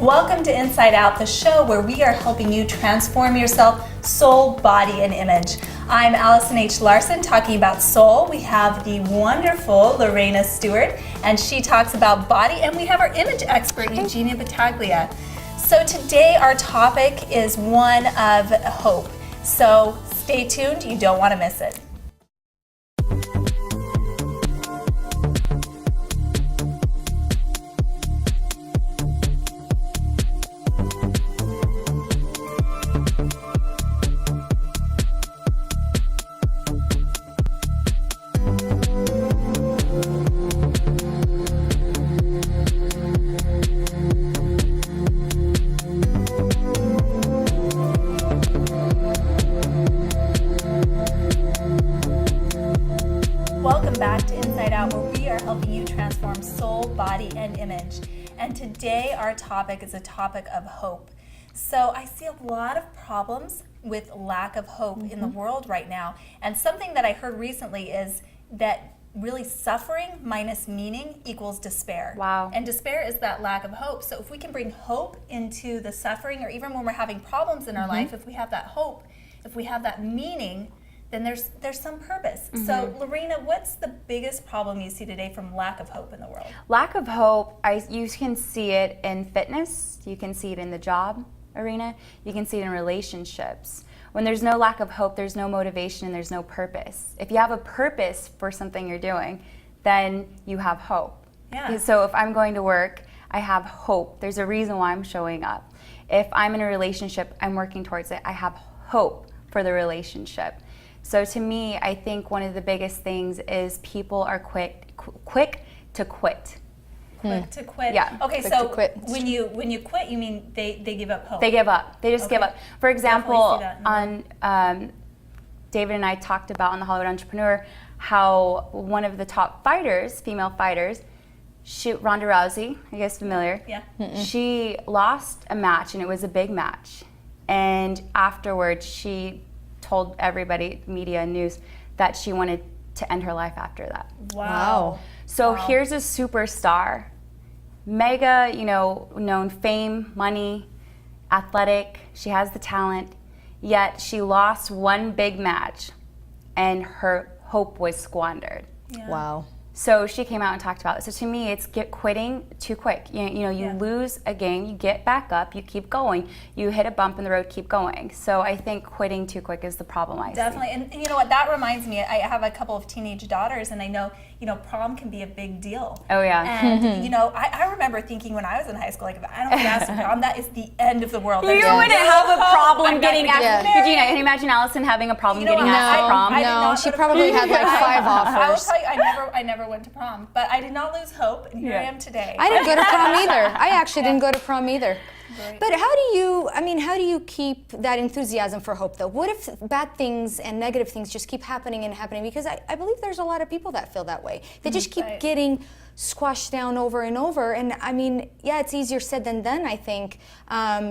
Welcome to Inside Out, the show where we are helping you transform yourself, soul, body, and image. I'm Allison H. Larson talking about soul. We have the wonderful Lorena Stewart, and she talks about body, and we have our image expert, Eugenia Battaglia. So today our topic is one of hope. So stay tuned, you don't want to miss it. Welcome back to Inside Out, where we are helping you transform soul, body, and image. And today our topic is a topic of hope. So I see a lot of problems with lack of hope in the world right now. And something that I heard recently is that really suffering minus meaning equals despair. Wow. And despair is that lack of hope. So if we can bring hope into the suffering, or even when we're having problems in our life, if we have that hope, if we have that meaning, then there's some purpose. So Lorena, what's the biggest problem you see today from lack of hope in the world? Lack of hope, you can see it in fitness, you can see it in the job arena, you can see it in relationships. When there's no lack of hope, there's no motivation and there's no purpose. If you have a purpose for something you're doing, then you have hope. Yeah. So if I'm going to work, I have hope. There's a reason why I'm showing up. If I'm in a relationship, I'm working towards it. I have hope for the relationship. So to me, I think one of the biggest things is people are quick to quit. Quick to quit. Yeah. Okay, Quick so to quit. when you quit, you mean they give up hope. They give up. They just give Okay. up. For example, Definitely see on David and I talked about on the Hollywood Entrepreneur how one of the top fighters, female fighters, Ronda Rousey, I guess familiar. Yeah. She lost a match and it was a big match. And afterwards, she told everybody, media and news, that she wanted to end her life after that. Wow. So Wow. here's a superstar, mega, known fame, money, athletic, she has the talent, yet she lost one big match and her hope was squandered. Yeah. Wow. So she came out and talked about it. So to me, it's quitting too quick. You Yeah. lose a game, you get back up, you keep going. You hit a bump in the road, keep going. So I think quitting too quick is the problem I see. Definitely. And you know what, that reminds me, I have a couple of teenage daughters, and I know, prom can be a big deal. Oh, yeah. And, I remember thinking when I was in high school, like, if I don't get asked to prom, that is the end of the world. You There's wouldn't no have a hope. problem I'm not getting gonna asked. get Regina, married. can you imagine Allison having a problem You know getting what? asked to prom? I did No, not she go to probably prom. had like 5 I will offers. tell you, I never went to prom, but I did not lose hope, and here I am today. I didn't go to prom either. I actually didn't go to prom either. Right. But how do you keep that enthusiasm for hope though? What if bad things and negative things just keep happening and happening? Because I believe there's a lot of people that feel that way. They just keep Right. getting squashed down over and over. And it's easier said than done, I think.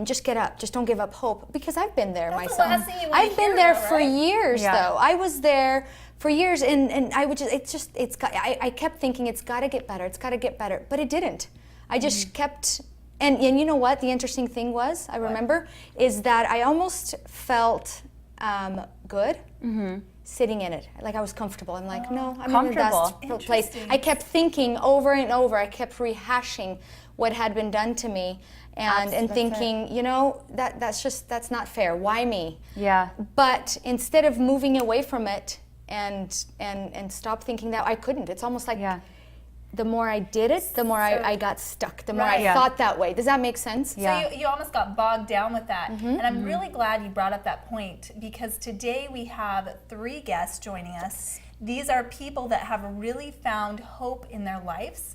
Just get up. Just don't give up hope. Because I've been there That's the myself. last thing you wanna I've been hear, there though, for right? years Yeah. though. I was there for years and I would just, I kept thinking it's got to get better. It's got to get better. But it didn't. I just kept, and you know what the interesting thing was, I remember, is that I almost felt good sitting in it. Like I was comfortable. I'm like, no, I'm in the Comfortable. best place. Interesting. I kept thinking over and over. I kept rehashing what had been done to me and That's thinking, that's not fair. Why me? Yeah. But instead of moving away from it and stop thinking that, I couldn't. It's almost like the more I did it, the more I got stuck, the more Right. I Yeah. thought that way. Does that make sense? Yeah. So you almost got bogged down with that. And I'm really glad you brought up that point, because today we have 3 guests joining us. These are people that have really found hope in their lives.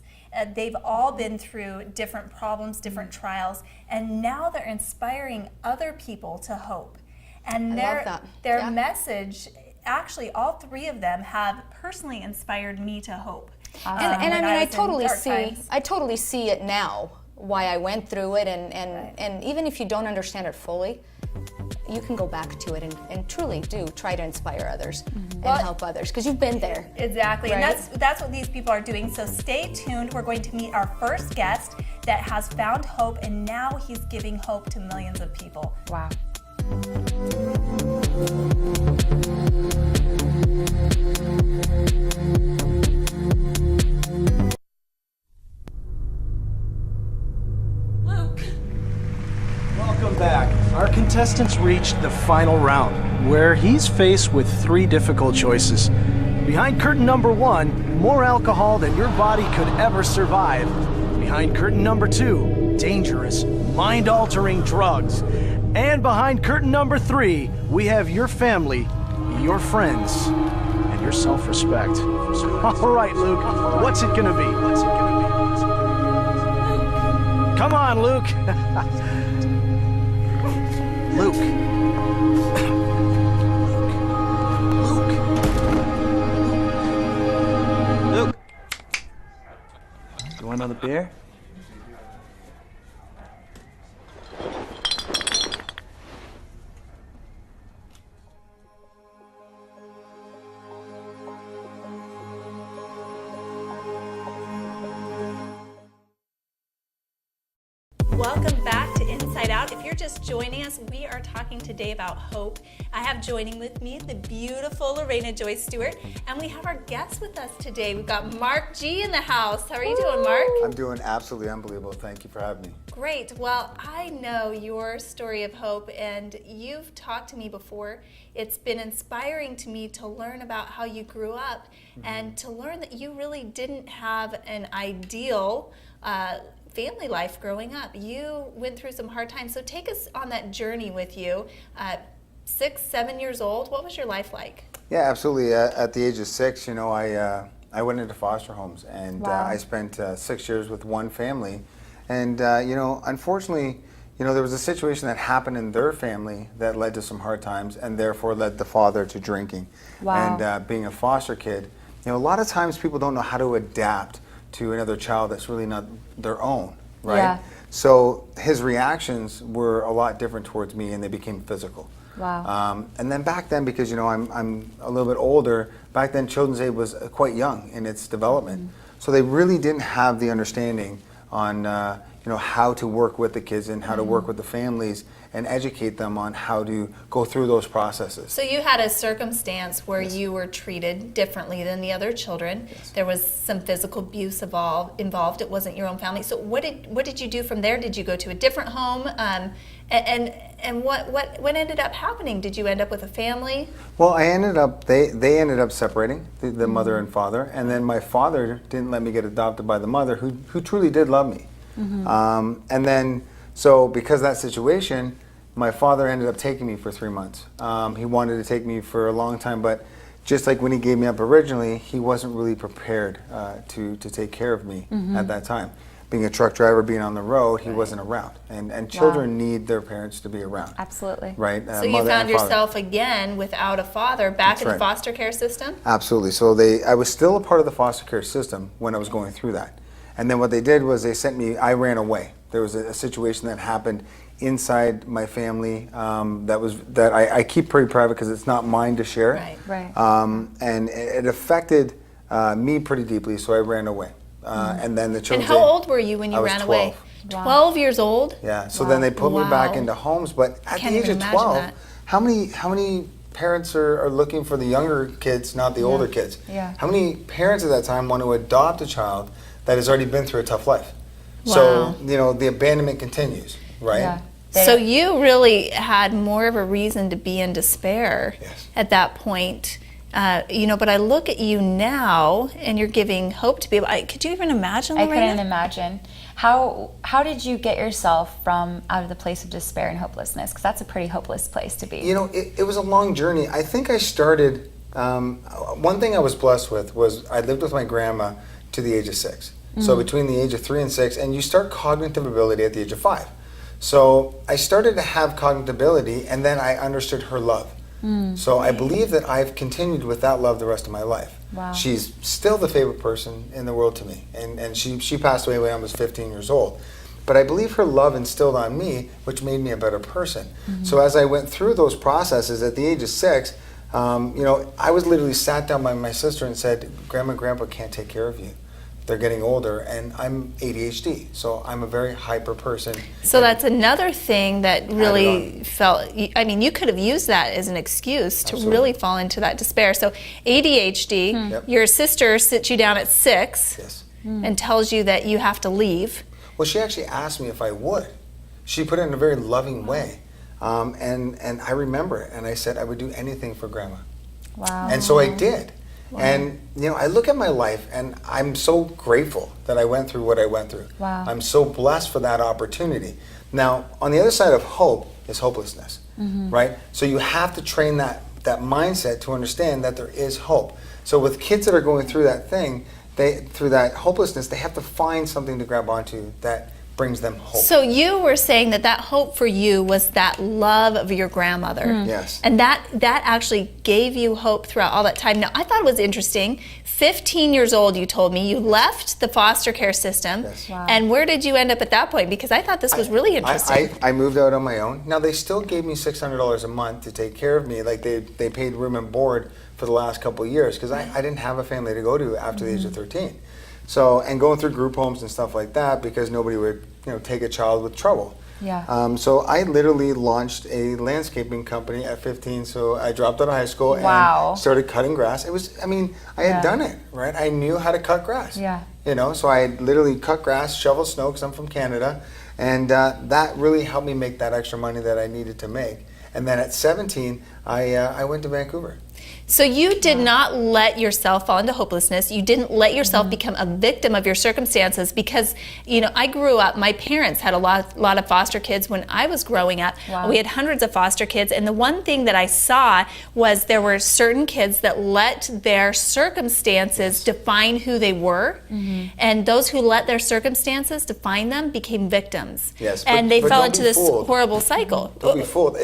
They've all been through different problems, different trials, and now they're inspiring other people to hope. And I love that. their Yeah. message, actually all 3 of them have personally inspired me to hope. And I when mean, I I was in totally dark see. times. I totally see it now. Why I went through it, and even if you don't understand it fully, you can go back to it and truly do try to inspire others and Well, help others because you've been there. Exactly, and Right. that's what these people are doing. So stay tuned. We're going to meet our first guest. that has found hope, and now he's giving hope to millions of people. Wow. Welcome back. Our contestants reached the final round, where he's faced with 3 difficult choices. Behind curtain number 1, more alcohol than your body could ever survive. Behind curtain number 2, dangerous, mind-altering drugs. And behind curtain number 3, we have your family, your friends, and your self-respect. All right, Luke, what's it gonna be? What's it gonna be? Come on, Luke. Luke. Luke. You want another beer? Welcome back to Inside Out. If you're just joining us, we are talking today about hope. I have joining with me the beautiful Lorena Joy Stewart, and we have our guest with us today. We've got Mark G in the house. How are you doing, Mark? I'm doing absolutely unbelievable. Thank you for having me. Great. Well, I know your story of hope, and you've talked to me before. It's been inspiring to me to learn about how you grew up and to learn that you really didn't have an ideal family life growing up. You went through some hard times. So take us on that journey with you. 6, 7 years old, what was your life like? Yeah, absolutely. At the age of 6, I went into foster homes, and Wow. I spent 6 years with one family. And, unfortunately, there was a situation that happened in their family that led to some hard times and therefore led the father to drinking. Wow. And being a foster kid, a lot of times people don't know how to adapt to another child that's really not their own, right? Yeah. So his reactions were a lot different towards me, and they became physical. Wow. And then back then, because I'm a little bit older, back then children's aid was quite young in its development, so they really didn't have the understanding on how to work with the kids and how to work with the families and educate them on how to go through those processes. So you had a circumstance where you were treated differently than the other children. There was some physical abuse involved. It wasn't your own family. So what did you do from there? Did you go to a different home? And what ended up happening? Did you end up with a family? Well, they ended up separating, the mother and father, and then my father didn't let me get adopted by the mother, who truly did love me. And then, so because of that situation, my father ended up taking me for 3 months. He wanted to take me for a long time, but just like when he gave me up originally, he wasn't really prepared to take care of me at that time. Being a truck driver, being on the road, he wasn't around. And children need their parents to be around. Absolutely. Right? So you found yourself again without a father back in the foster care system? Absolutely. So I was still a part of the foster care system when I was going through that. And then what they did was they sent me, I ran away. There was a situation that happened inside my family that I keep pretty private because it's not mine to share. Right. And it affected me pretty deeply, so I ran away. And then the children. And how old were you when you ran away? 12. 12 years old? Yeah. So then they put me back Wow. into homes, but at Can't the age even of imagine 12, that. how many parents are looking for the younger kids, not the older kids? Yeah. How many parents at that time want to adopt a child that has already been through a tough life? Wow. So, the abandonment continues, right? Yeah. So you really had more of a reason to be in despair Yes. at that point. But I look at you now, and you're giving hope to people. Could you even imagine, I Lorena? couldn't imagine. How did you get yourself from out of the place of despair and hopelessness? Because that's a pretty hopeless place to be. It was a long journey. I think I started, one thing I was blessed with was I lived with my grandma to the age of 6. So between the age of 3 and 6, and you start cognitive ability at the age of 5. So I started to have cognitive ability, and then I understood her love. So I believe that I've continued with that love the rest of my life. Wow. She's still the favorite person in the world to me, and she passed away when I was 15 years old. But I believe her love instilled on me, which made me a better person. So as I went through those processes at the age of 6, I was literally sat down by my sister and said, "Grandma and Grandpa can't take care of you. they're getting older, and I'm ADHD, so I'm a very hyper person. So that's another thing that really on. felt, I mean, you could have used that as an excuse to Absolutely. really fall into that despair. So ADHD, Yep. your sister sits you down at 6 Yes. and tells you that you have to leave. Well, she actually asked me if I would. She put it in a very loving way. And I remember it, and I said I would do anything for Grandma. Wow. And so I did. And, you know, I look at my life, and I'm so grateful that I went through what I went through. Wow. I'm so blessed for that opportunity. Now, on the other side of hope is hopelessness, right? So you have to train that mindset to understand that there is hope. So with kids that are going through that thing, through that hopelessness, they have to find something to grab onto that brings them hope. So you were saying that hope for you was that love of your grandmother. Yes. And that actually gave you hope throughout all that time. Now, I thought it was interesting. 15 years old, you told me, you left the foster care system. Yes. Wow. And where did you end up at that point? Because I thought this was really interesting. I moved out on my own. Now, they still gave me $600 a month to take care of me. Like, they paid room and board for the last couple of years because I didn't have a family to go to after the age of 13. So, and going through group homes and stuff like that because nobody would, you know, take a child with trouble. Yeah. So I literally launched a landscaping company at 15. So I dropped out of high school Wow. and started cutting grass. It was, I mean, I had Yeah. done it, right? I knew how to cut grass. Yeah. You know, so I literally cut grass, shovel snow because I'm from Canada. And that really helped me make that extra money that I needed to make. And then at 17, I went to Vancouver. So you did not let yourself fall into hopelessness. You didn't let yourself become a victim of your circumstances because, you know, I grew up, my parents had a lot of foster kids when I was growing up. Wow. We had hundreds of foster kids, and the one thing that I saw was there were certain kids that let their circumstances define who they were, and those who let their circumstances define them became victims. Yes, and but- they but fell don't into be this fooled. horrible cycle. Don't be fooled.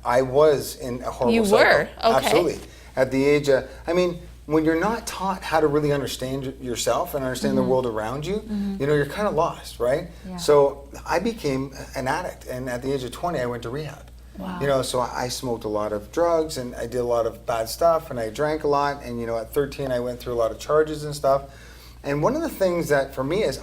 I was in a horrible You cycle. were? Okay. Absolutely. At the age of, I mean, when you're not taught how to really understand yourself and understand the world around you, you know, you're kind of lost, right? Yeah. So I became an addict, and at the age of 20, I went to rehab. Wow. You know, so I smoked a lot of drugs, and I did a lot of bad stuff, and I drank a lot, and, you know, at 13, I went through a lot of charges and stuff. And one of the things that, for me, is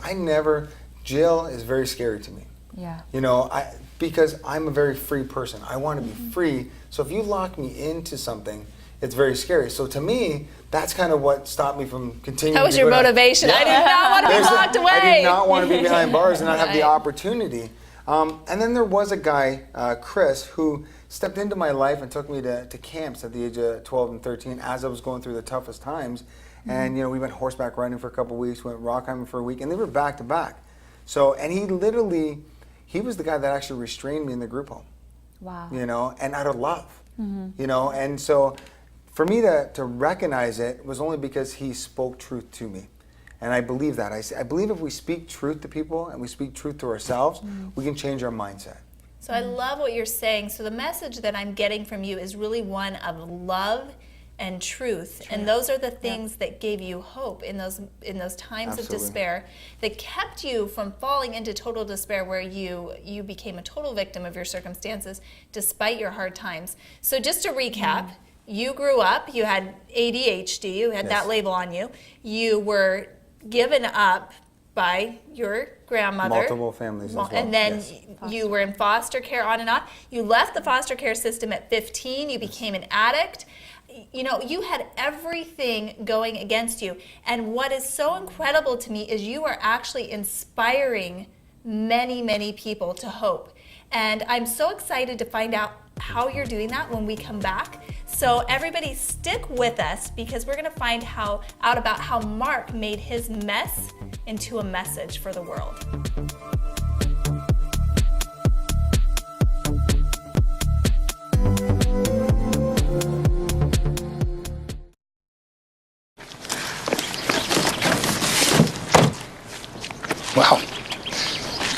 jail is very scary to me. Yeah. You know, because I'm a very free person. I want to be free. So if you lock me into something, it's very scary. So to me, that's kind of what stopped me from continuing. That was to your go down. motivation. I did not want to be There's locked away. I did not want to be behind bars and not have the Right. opportunity. And then there was a guy, Chris, who stepped into my life and took me to camps at the age of 12 and 13 as I was going through the toughest times. And, you know, we went horseback riding for a couple of weeks, went rock climbing for a week, and they were back to back. So, and he was the guy that actually restrained me in the group home. Wow. You know, and out of love. You know, and so for me to recognize it was only because he spoke truth to me. And I believe that. I believe if we speak truth to people and we speak truth to ourselves, we can change our mindset. So I love what you're saying. So the message that I'm getting from you is really one of love and truth. And those are the things that gave you hope in those times of Absolutely. despair that kept you from falling into total despair where you became a total victim of your circumstances despite your hard times. So just to recap, you grew up, you had ADHD, you had Yes. that label on you. You were given up by your grandmother. Multiple families as well, And then yes. you were in foster care on and off. You left the foster care system at 15. You became an addict. You know, you had everything going against you. And what is so incredible to me is you are actually inspiring many, many people to hope. And I'm so excited to find out how you're doing that when we come back. So everybody stick with us because we're going to find out about how Mark made his mess into a message for the world. Wow.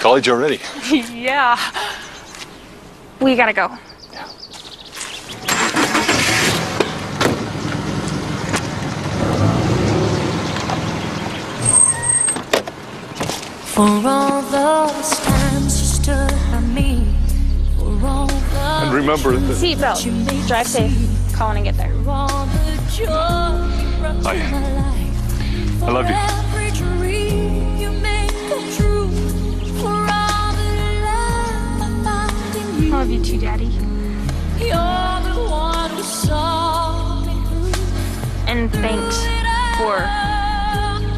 College already. Yeah. We gotta go. For all those times you stood by me, for all the And remember that Seatbelt. Drive safe. Call and get there. for all the joy you brought to I- my life, I love you. for every dream love you too, Daddy. You're the one who saw me through. And thanks for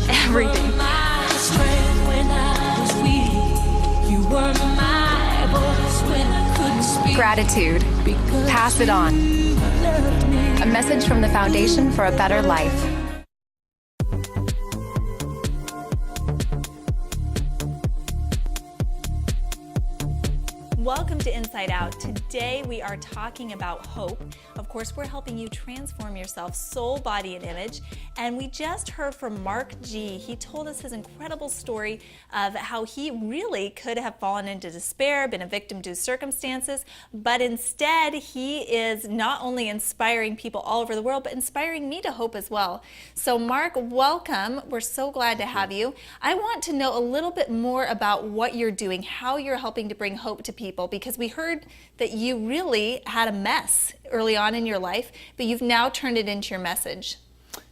everything. My strength when I was weak. You were my voice when I couldn't speak. Gratitude. Pass it on. A message from the Foundation for a Better Life. Welcome to Inside Out. Today we are talking about hope. Of course, we're helping you transform yourself, soul, body, and image. And we just heard from Mark G. He told us his incredible story of how he really could have fallen into despair, been a victim to circumstances, but instead he is not only inspiring people all over the world, but inspiring me to hope as well. So Mark, welcome. We're so glad to have you. I want to know a little bit more about what you're doing, how you're helping to bring hope to people, because we heard that you really had a mess early on in your life, but you've now turned it into your message.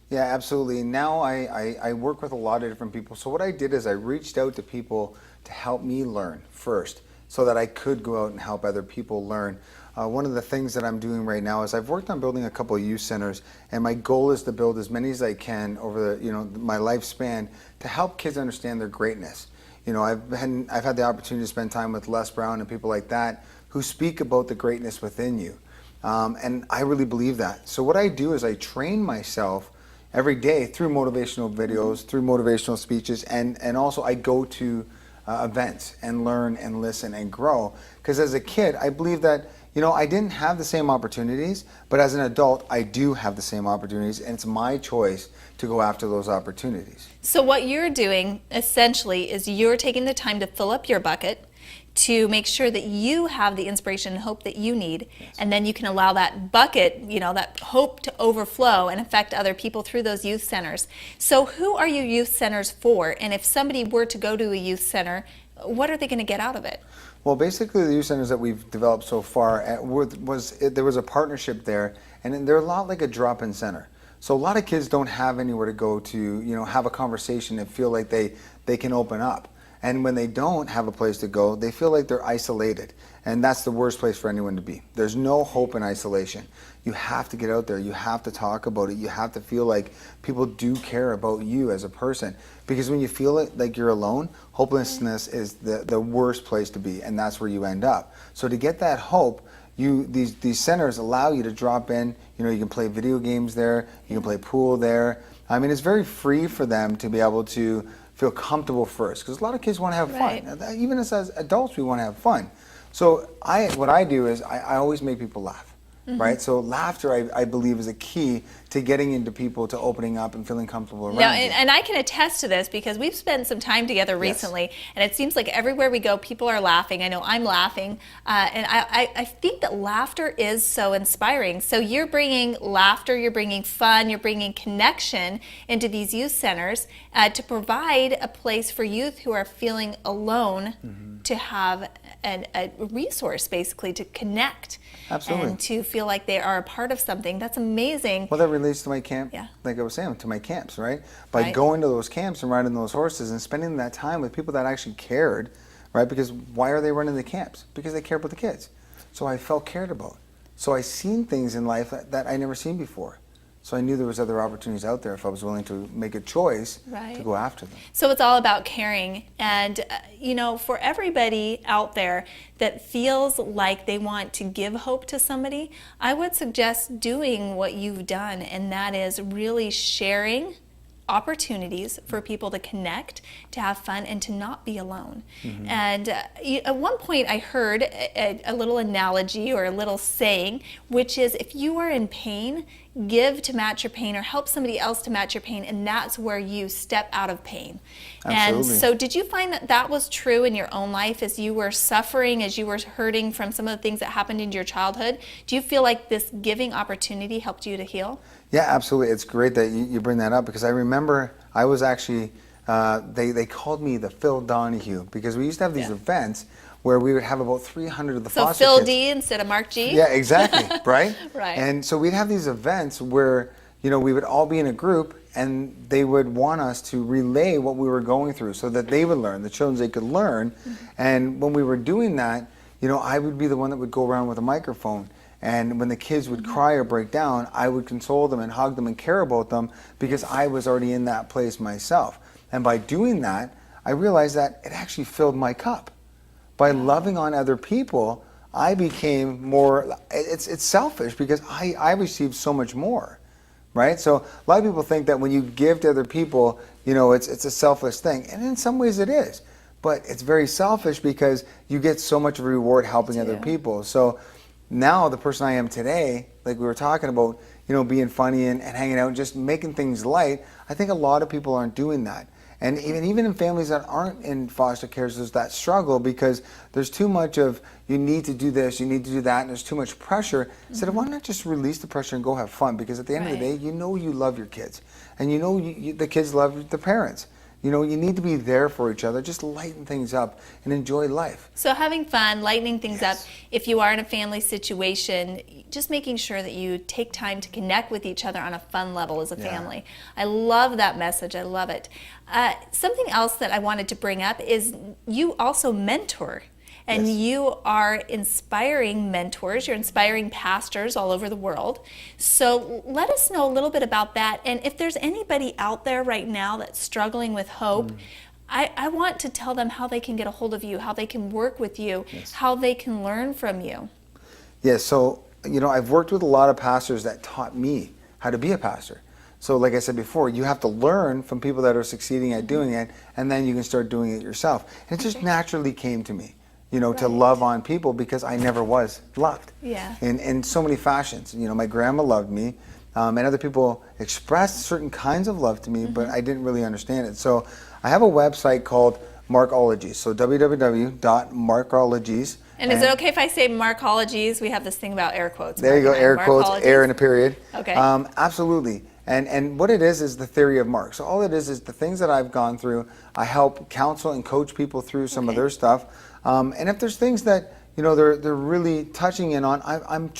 Yeah, absolutely. Now I work with a lot of different people. So what I did is I reached out to people to help me learn first so that I could go out and help other people learn. One of the things that I'm doing right now is I've worked on building a couple of youth centers, and my goal is to build as many as I can over my lifespan to help kids understand their greatness. I've had the opportunity to spend time with Les Brown and people like that who speak about the greatness within you. And I really believe that. So what I do is I train myself every day through motivational videos, through motivational speeches, and also I go to events and learn and listen and grow. Because as a kid, I believe that I didn't have the same opportunities, but as an adult, I do have the same opportunities, and it's my choice to go after those opportunities. So what you're doing essentially is you're taking the time to fill up your bucket to make sure that you have the inspiration and hope that you need, yes. And then you can allow that bucket, that hope to overflow and affect other people through those youth centers. So who are your youth centers for? And if somebody were to go to a youth center, what are they going to get out of it? Well, basically the youth centers that we've developed so far, there was a partnership there, and they're a lot like a drop-in center. So a lot of kids don't have anywhere to go to, have a conversation and feel like they can open up. And when they don't have a place to go, they feel like they're isolated. And that's the worst place for anyone to be. There's no hope in isolation. You have to get out there. You have to talk about it. You have to feel like people do care about you as a person. Because when you feel it like you're alone, hopelessness is the worst place to be, and that's where you end up. So to get that hope, these centers allow you to drop in. You can play video games there. You can play pool there. I mean, it's very free for them to be able to feel comfortable first, because a lot of kids want to have fun. Even as adults, we want to have fun. So what I do is I always make people laugh. Right? So laughter, I believe, is a key to getting into people, to opening up and feeling comfortable around you. And I can attest to this because we've spent some time together recently, yes. And it seems like everywhere we go, people are laughing. I know I'm laughing, and I think that laughter is so inspiring. So you're bringing laughter, you're bringing fun, you're bringing connection into these youth centers to provide a place for youth who are feeling alone to have a resource, basically, to connect. Absolutely. And to feel like they are a part of something. That's amazing. Well, that relates to my camp, yeah. Like I was saying, to my camps, right? By going to those camps and riding those horses and spending that time with people that actually cared, right? Because why are they running the camps? Because they care about the kids. So I felt cared about. So I seen things in life that I never seen before. So I knew there was other opportunities out there if I was willing to make a choice to go after them. So it's all about caring. And, for everybody out there that feels like they want to give hope to somebody, I would suggest doing what you've done, and that is really sharing opportunities for people to connect, to have fun, and to not be alone. And at one point I heard a little analogy or a little saying, which is if you are in pain, give to match your pain or help somebody else to match your pain, and that's where you step out of pain. Absolutely. And so did you find that that was true in your own life as you were suffering, as you were hurting from some of the things that happened in your childhood? Do you feel like this giving opportunity helped you to heal? Yeah, absolutely. It's great that you bring that up, because I remember I was actually, they called me the Phil Donahue, because we used to have these events where we would have about 300 of the foster kids. So Phil D instead of Mark G? Yeah, exactly, right? Right. And so we'd have these events where, we would all be in a group, and they would want us to relay what we were going through so that they would learn, the children, they could learn. And when we were doing that, I would be the one that would go around with a microphone. And when the kids would cry or break down, I would console them and hug them and care about them because I was already in that place myself. And by doing that, I realized that it actually filled my cup. By loving on other people, I became more, it's selfish because I received so much more, right? So a lot of people think that when you give to other people, it's a selfless thing. And in some ways it is. But it's very selfish because you get so much of a reward helping other people. So now the person I am today, like we were talking about, being funny and hanging out and just making things light, I think a lot of people aren't doing that. And even in families that aren't in foster care, there's that struggle because there's too much of, you need to do this, you need to do that, and there's too much pressure. Instead of, why not just release the pressure and go have fun? Because at the end of the day, you love your kids. And the kids love the parents. You need to be there for each other. Just lighten things up and enjoy life. So having fun, lightening things up. If you are in a family situation, just making sure that you take time to connect with each other on a fun level as a family. I love that message. I love it. Something else that I wanted to bring up is you also mentor. And you are inspiring mentors, you're inspiring pastors all over the world. So let us know a little bit about that. And if there's anybody out there right now that's struggling with hope, I want to tell them how they can get a hold of you, how they can work with you, how they can learn from you. Yes, so, I've worked with a lot of pastors that taught me how to be a pastor. So like I said before, you have to learn from people that are succeeding at doing it, and then you can start doing it yourself. And it just naturally came to me. To love on people because I never was loved. In so many fashions. My grandma loved me, and other people expressed certain kinds of love to me, but I didn't really understand it. So I have a website called Markologies. So www.markologies. And is it okay if I say Markologies? We have this thing about air quotes. There you go, air quotes, air in a period. Okay. Absolutely. And what it is the theory of Mark. So all it is the things that I've gone through. I help counsel and coach people through some of their stuff. And if there's things that they're really touching in on, I'm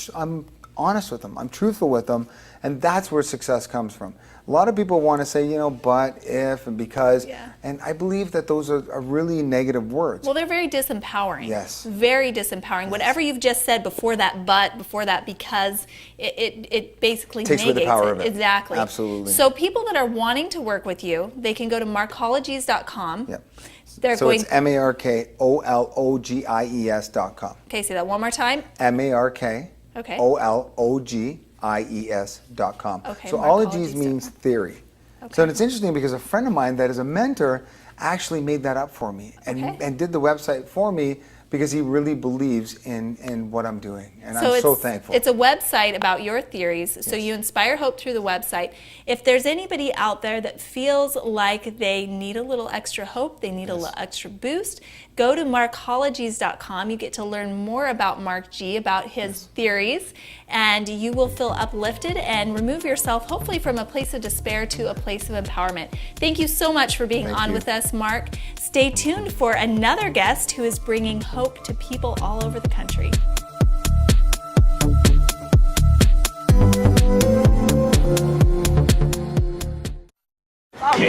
honest with them. I'm truthful with them, and that's where success comes from. A lot of people want to say, but, if, and because, and I believe that those are really negative words. Well, they're very disempowering. Yes. Very disempowering. Yes. Whatever you've just said before that but, before that because, it basically takes negates away the power it. of it. Exactly. Absolutely. So people that are wanting to work with you, they can go to markologies.com. Yep. So it's MARKOLOGIES.com. Okay, say that one more time. MARKOLOGIES.com. Okay, so ologies means theory. Okay. So it's interesting because a friend of mine that is a mentor actually made that up for me and did the website for me because he really believes in what I'm doing. And I'm so thankful. It's a website about your theories. So you inspire hope through the website. If there's anybody out there that feels like they need a little extra hope, they need a little extra boost, go to markologies.com. You get to learn more about Mark G, about his theories, and you will feel uplifted and remove yourself, hopefully, from a place of despair to a place of empowerment. Thank you so much for being on with us, Mark. Stay tuned for another guest who is bringing hope to people all over the country. Yo,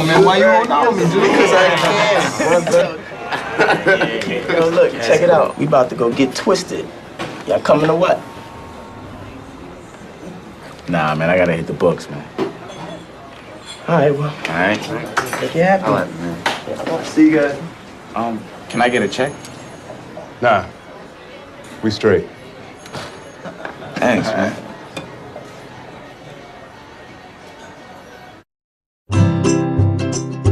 man, why you holding on me, dude? Because I can. Yo, look, check it out. We about to go get twisted. Y'all coming or what? Nah, man, I gotta hit the books, man. All right, well. All right. Make you happy. All right, man. Yeah, see you guys. Can I get a check? Nah. We straight. Thanks, man.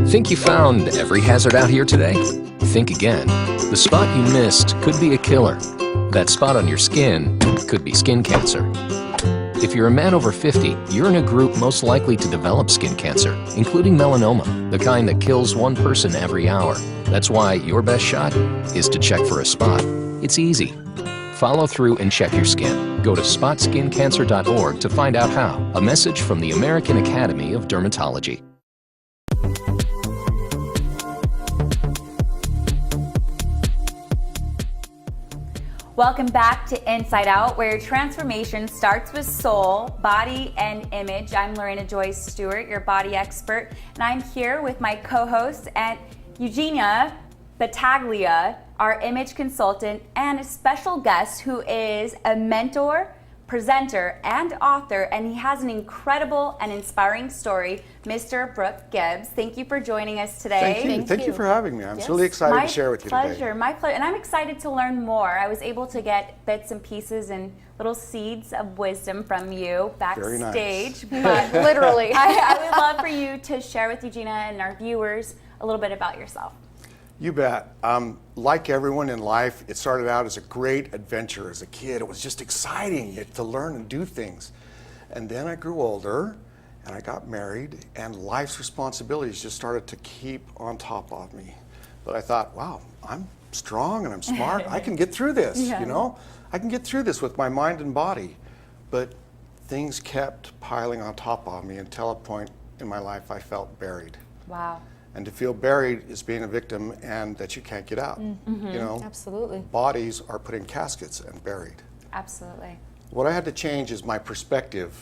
Think you found every hazard out here today? Think again. The spot you missed could be a killer. That spot on your skin could be skin cancer. If you're a man over 50, you're in a group most likely to develop skin cancer, including melanoma, the kind that kills one person every hour. That's why your best shot is to check for a spot. It's easy. Follow through and check your skin. Go to spotskincancer.org to find out how. A message from the American Academy of Dermatology. Welcome back to Inside Out, where your transformation starts with soul, body, and image. I'm Lorena Joy Stewart, your body expert, and I'm here with my co-host, Aunt Eugenia Battaglia, our image consultant, and a special guest who is a mentor, presenter, and author, and he has an incredible and inspiring story, Mr. Brooke Gibbs. Thank you for joining us today. Thank you. Thank you for having me. I'm really excited to share with you today. My pleasure. And I'm excited to learn more. I was able to get bits and pieces and little seeds of wisdom from you backstage. Very nice. But Literally. I would love for you to share with Eugenia and our viewers a little bit about yourself. You bet. Like everyone in life, it started out as a great adventure as a kid. It was just exciting to learn and do things. And then I grew older and I got married and life's responsibilities just started to keep on top of me. But I thought, wow, I'm strong and I'm smart. I can get through this, you know? I can get through this with my mind and body. But things kept piling on top of me until a point in my life I felt buried. Wow. And to feel buried is being a victim and that you can't get out. You know, Absolutely. bodies are put in caskets and buried. Absolutely. What I had to change is my perspective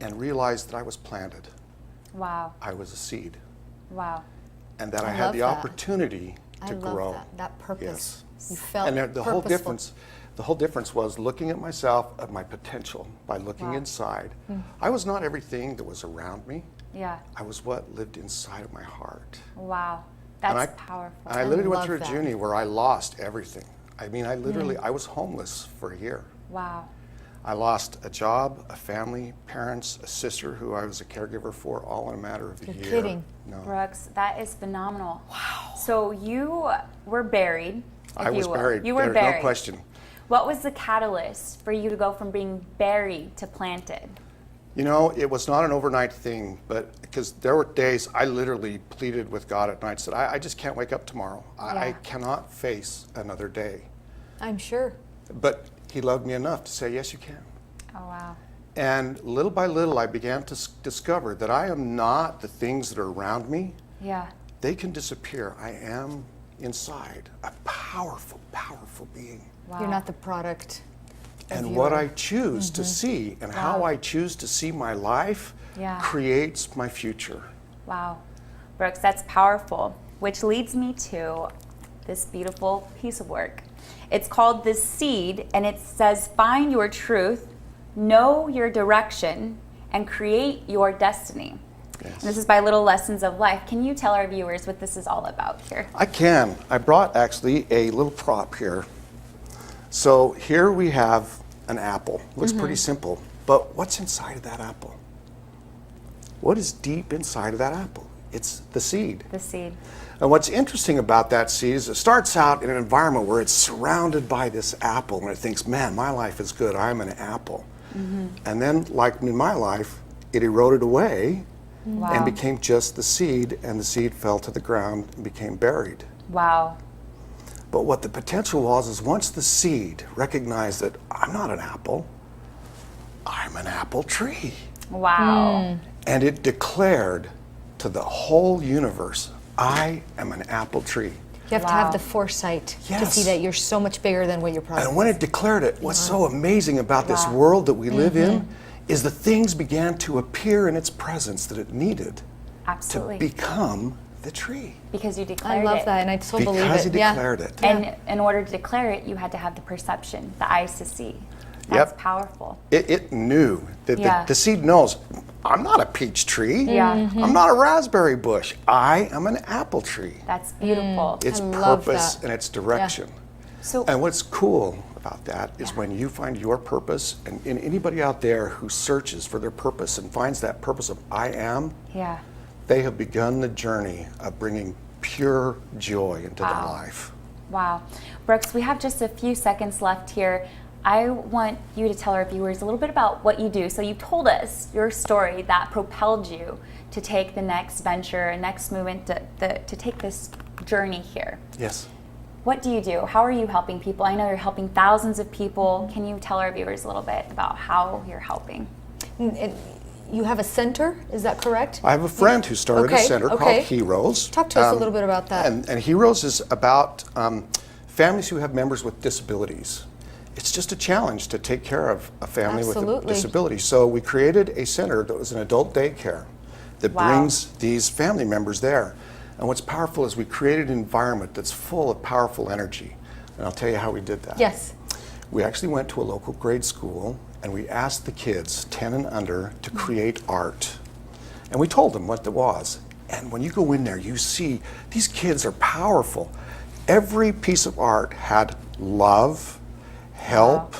and realize that I was planted. Wow. I was a seed. Wow. And that I I had love the that. opportunity to I grow. love that purpose. Yes. You felt And the whole purposeful. difference was looking at myself, at my potential, by looking inside. I was not everything that was around me. Yeah. I was what lived inside of my heart. Wow. And That's powerful. And I literally went love through a that. journey where I lost everything. I mean, I literally, I was homeless for a year. Wow. I lost a job, a family, parents, a sister who I was a caregiver for, all in a matter of a year. You're kidding. No. Brooks, that is phenomenal. Wow. So you were buried. I was buried. You were There's buried. no question. What was the catalyst for you to go from being buried to planted? You know, it was not an overnight thing, but because there were days I literally pleaded with God at night, said, I just can't wake up tomorrow. I cannot face another day. I'm sure. But He loved me enough to say, yes, you can. Oh, wow. And little by little, I began to discover that I am not the things that are around me. Yeah. They can disappear. I am inside a powerful, powerful being. Wow. You're not the product. And what I choose to see and how I choose to see my life creates my future. Wow. Brooks, that's powerful, which leads me to this beautiful piece of work. It's called The Seed, and it says, find your truth, know your direction, and create your destiny. Yes. And this is by Little Lessons of Life. Can you tell our viewers what this is all about here? I can. I brought actually a little prop here. So here we have an apple. Looks pretty simple, but what's inside of that apple? What is deep inside of that apple? It's the seed. The seed. And what's interesting about that seed is it starts out in an environment where it's surrounded by this apple and it thinks, man, my life is good, I'm an apple. And then, like in my life, it eroded away and became just the seed, and the seed fell to the ground and became buried. Wow. But what the potential was is once the seed recognized that I'm not an apple, I'm an apple tree. Wow. And it declared to the whole universe, I am an apple tree. You have to have the foresight to see that you're so much bigger than what your product And when is. it declared it, what's so amazing about this world that we live in is the things began to appear in its presence that it needed Absolutely. to become the tree. Because you declared it. I love that, and I so believe it. Because he declared it. And in order to declare it, you had to have the perception, the eyes to see. That's powerful. It knew that the seed knows, I'm not a peach tree. Yeah. I'm not a raspberry bush. I am an apple tree. That's beautiful. Its I love purpose that. and its direction. So, And what's cool about that is when you find your purpose, and anybody out there who searches for their purpose and finds that purpose of I am, they have begun the journey of bringing pure joy into their life. Wow. Brooks, we have just a few seconds left here. I want you to tell our viewers a little bit about what you do. So you told us your story that propelled you to take the next venture and next movement to take this journey here. Yes. What do you do? How are you helping people? I know you're helping thousands of people. Can you tell our viewers a little bit about how you're helping? You have a center, is that correct? I have a friend who started a center called Heroes. Talk to us a little bit about that. And Heroes is about families who have members with disabilities. It's just a challenge to take care of a family with a disability. So we created a center that was an adult daycare that brings these family members there. And what's powerful is we created an environment that's full of powerful energy. And I'll tell you how we did that. Yes. We actually went to a local grade school and we asked the kids 10 and under to create art. And we told them what it was. And when you go in there, you see these kids are powerful. Every piece of art had love, help,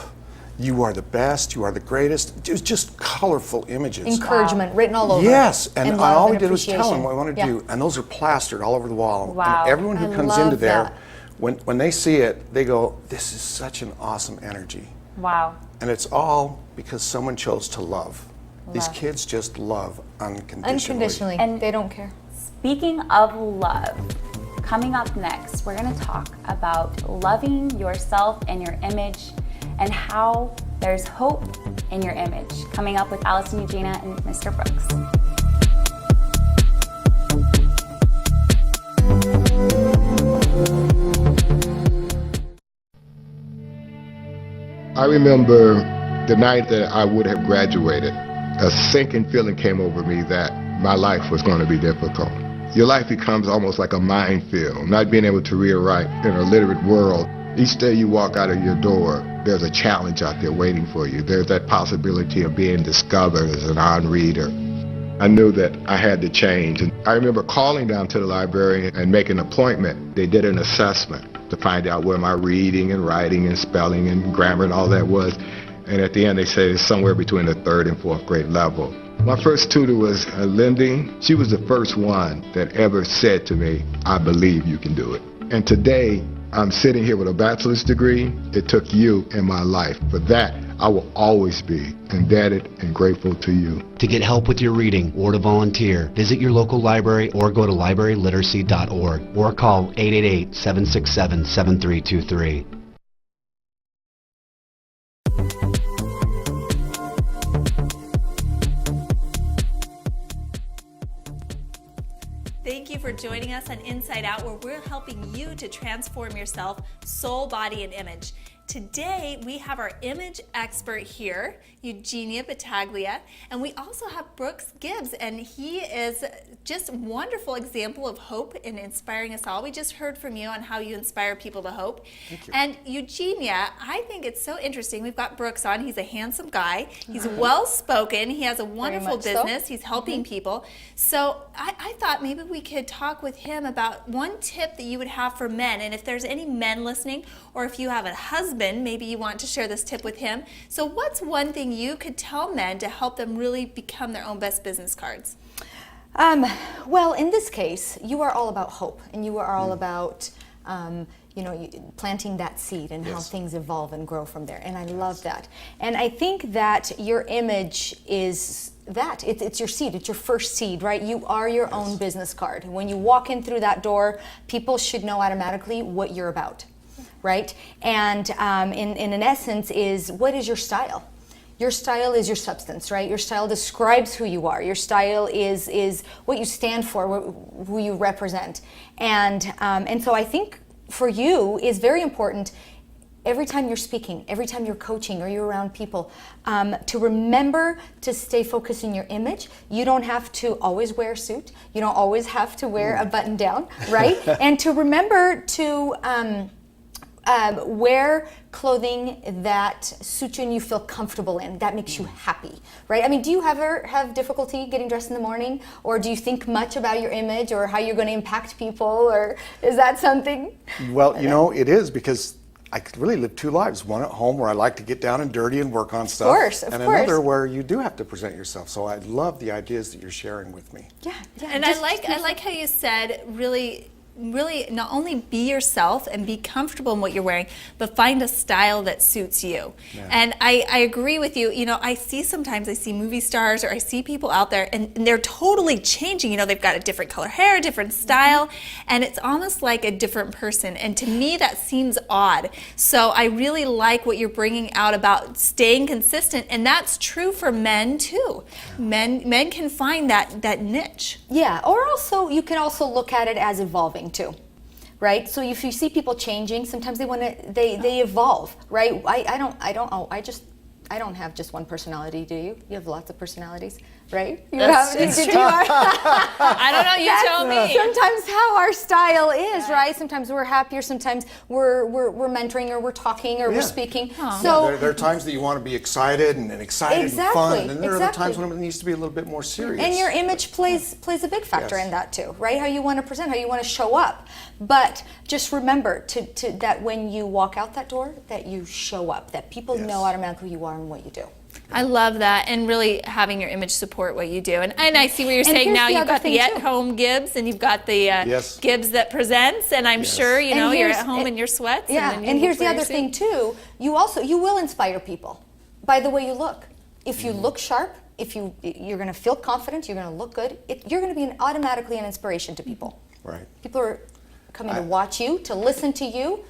you are the best, you are the greatest. It was just colorful images. Encouragement written all over. Yes, and love all we and did was tell them appreciation. what we wanted to do. And those are plastered all over the wall. Wow. And everyone who I comes love into there, that. when they see it, they go, this is such an awesome energy. Wow. And it's all because someone chose to love. These kids just love unconditionally. Unconditionally. And they don't care. Speaking of love, coming up next, we're going to talk about loving yourself and your image and how there's hope in your image. Coming up with Allison Eugenia and Mr. Brooks. I remember the night that I would have graduated, a sinking feeling came over me that my life was going to be difficult. Your life becomes almost like a minefield, not being able to read or write in a literate world. Each day you walk out of your door, there's a challenge out there waiting for you. There's that possibility of being discovered as an non-reader. I knew that I had to change. And I remember calling down to the library and making an appointment. They did an assessment to find out where my reading and writing and spelling and grammar and all that was. And at the end, they said it's somewhere between the 3rd and 4th grade level. My first tutor was Lindy. She was the first one that ever said to me, I believe you can do it. And today, I'm sitting here with a bachelor's degree. It took you in my life. For that, I will always be indebted and grateful to you. To get help with your reading or to volunteer, visit your local library or go to libraryliteracy.org or call 888-767-7323. Thank you for joining us on Inside Out, where we're helping you to transform yourself, soul, body, and image. Today, we have our image expert here, Eugenia Battaglia, and we also have Brooks Gibbs, and he is just a wonderful example of hope in inspiring us all. We just heard from you on how you inspire people to hope. Thank you. And Eugenia, I think it's so interesting. We've got Brooks on. He's a handsome guy. He's well-spoken. He has a wonderful much so. business. He's helping people. So I thought maybe we could talk with him about one tip that you would have for men. And if there's any men listening, or if you have a husband, maybe you want to share this tip with him. So what's one thing you could tell men to help them really become their own best business cards? Well, in this case, you are all about hope, and you are all about planting that seed and how things evolve and grow from there. And I love that. And I think that your image is that. It's your seed. It's your first seed, right? You are your own business card. When you walk in through that door, people should know automatically what you're about, right? And in an essence is, what is your style? Your style is your substance, right? Your style describes who you are. Your style is what you stand for, who you represent. And so I think for you is very important every time you're speaking, every time you're coaching or you're around people, to remember to stay focused in your image. You don't have to always wear a suit. You don't always have to wear a button down, right? And to remember to wear clothing that suits you and you feel comfortable in, that makes you happy, right? I mean, do you ever have difficulty getting dressed in the morning, or do you think much about your image or how you're going to impact people, or is that something? Well, you know, it is, because I could really live two lives. One at home where I like to get down and dirty and work on stuff. Of course. Another where you do have to present yourself. So I love the ideas that you're sharing with me. Yeah. And I like how you said really not only be yourself and be comfortable in what you're wearing, but find a style that suits you. Yeah. And I agree with you. You know, I see movie stars, or I see people out there, and they're totally changing. You know, they've got a different color hair, a different style, and it's almost like a different person. And to me, that seems odd. So I really like what you're bringing out about staying consistent, and that's true for men too. Men can find that niche. Yeah, or also you can also look at it as evolving too, right? So if you see people changing, sometimes they evolve, right? I don't have just one personality. Do you? You have lots of personalities. right? That's true. I don't know, you tell me. Sometimes how our style is, right? Sometimes we're happier, sometimes we're mentoring or we're talking or we're speaking. So there are times that you want to be excited and excited and fun, and then there are the times when it needs to be a little bit more serious. And your image plays a big factor in that too, right? How you want to present, how you want to show up. But just remember that when you walk out that door, that you show up, that people know automatically who you are and what you do. I love that, and really having your image support what you do. And I see what you're saying now. You've got the at-home Gibbs, and you've got the Gibbs that presents, and I'm sure you're at home in your sweats. Yeah, and here's the other thing too. You will inspire people by the way you look. If you look sharp, if you're going to feel confident, you're going to look good. You're going to be automatically an inspiration to people. Right. People are coming to watch you, to listen to you,